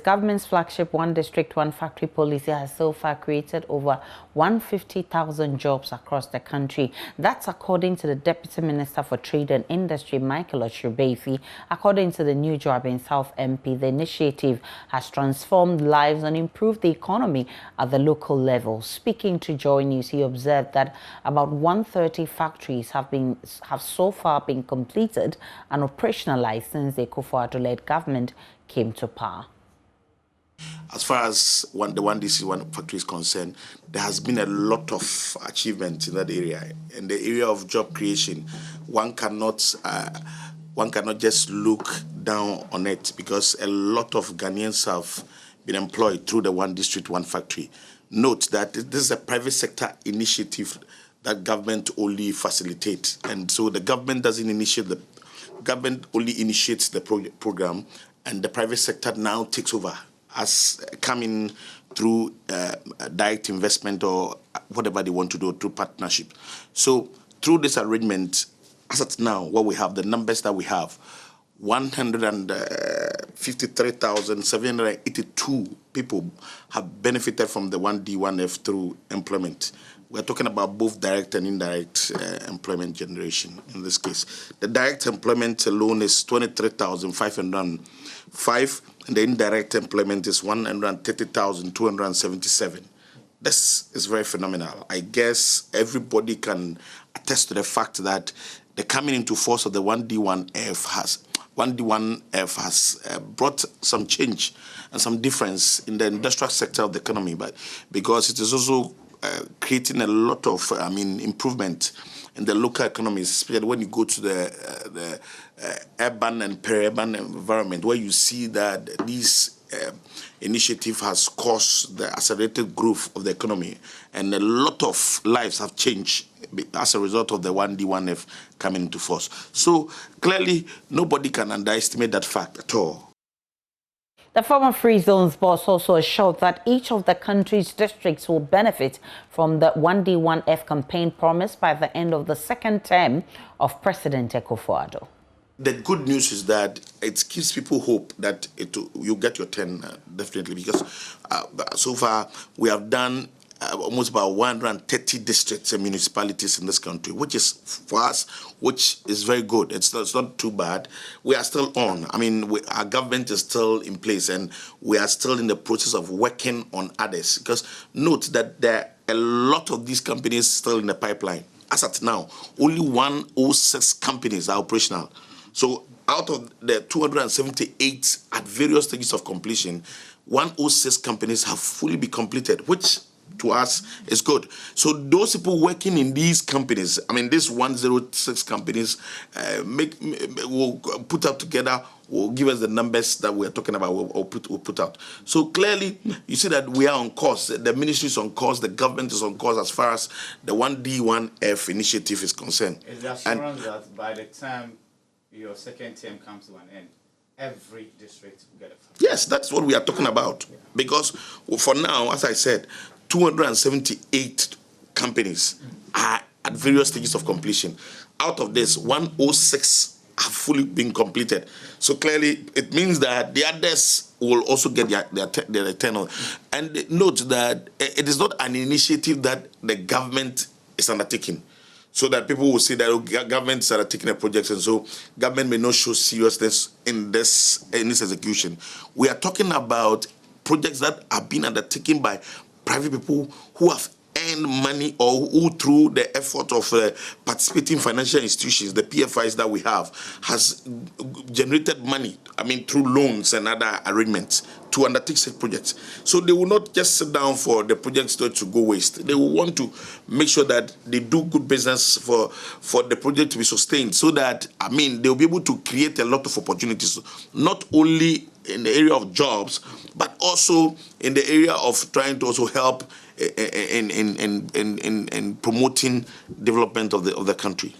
government's flagship One District, One Factory policy has so far created over 150,000 jobs across the country. That's according to the Deputy Minister for Trade and Industry, Michael Ochubefi. According to the New Job in South MP, the initiative has transformed lives and improved the economy at the local level. Speaking to Joy News, he observed that about 130 factories have so far been completed and operationalized since the Akufo-Addo-led government came to power. As far as the One District, One Factory is concerned, there has been a lot of achievement in that area. In the area of job creation, one cannot just look down on it, because a lot of Ghanaians have been employed through the One District, One Factory. Note that this is a private sector initiative that government only facilitates, and so the government doesn't initiate the government only initiates the program, and the private sector now takes over as coming through direct investment or whatever they want to do through partnership. So through this arrangement, as at now, what we have, the numbers that we have, 153,782 people have benefited from the 1D, 1F through employment. We're talking about both direct and indirect employment generation in this case. The direct employment alone is 23,505, and the indirect employment is 130,277. This is very phenomenal. I guess everybody can attest to the fact that the coming into force of the 1D, 1F has brought some change and some difference in the industrial sector of the economy, but because it is also creating a lot of, improvement in the local economies, especially when you go to the urban and peri-urban environment, where you see that this initiative has caused the accelerated growth of the economy, and a lot of lives have changed as a result of the 1D, 1F coming into force. So clearly, nobody can underestimate that fact at all. The former Free Zones boss also assured that each of the country's districts will benefit from the 1D, 1F campaign promised by the end of the second term of President Akufo-Addo. The good news is that it gives people hope that you'll get your 10, definitely, because so far we have done almost about 130 districts and municipalities in this country, which is, for us, which is very good. It's not too bad. We are still on. Our government is still in place, and we are still in the process of working on others. Because note that there are a lot of these companies still in the pipeline. As at now, only 106 companies are operational. So out of the 278 at various stages of completion, 106 companies have fully been completed, which to us is good. So those people working in these companies, these 106 companies will put out together, will give us the numbers that we're talking about, we'll put out. So clearly, you see that we are on course. The ministry is on course, the government is on course as far as the 1D, 1F initiative is concerned. Is the assurance that by the time your second term comes to an end, every district will get a factory? Yes, that's what we are talking about. Yeah. Because for now, as I said, 278 companies are at various stages of completion. Out of this, 106 have fully been completed. So clearly, it means that the others will also get their tenure. And note that it is not an initiative that the government is undertaking, so that people will see that governments are taking a project, and so government may not show seriousness in this execution. We are talking about projects that are being undertaken by private people who have earned money, or who, through the effort of participating financial institutions, the PFIs that we have, has generated money, through loans and other arrangements to undertake such projects. So they will not just sit down for the projects to go waste. They will want to make sure that they do good business for the project to be sustained, so that, they'll be able to create a lot of opportunities, not only in the area of jobs, but also in the area of trying to also help in promoting development of the country.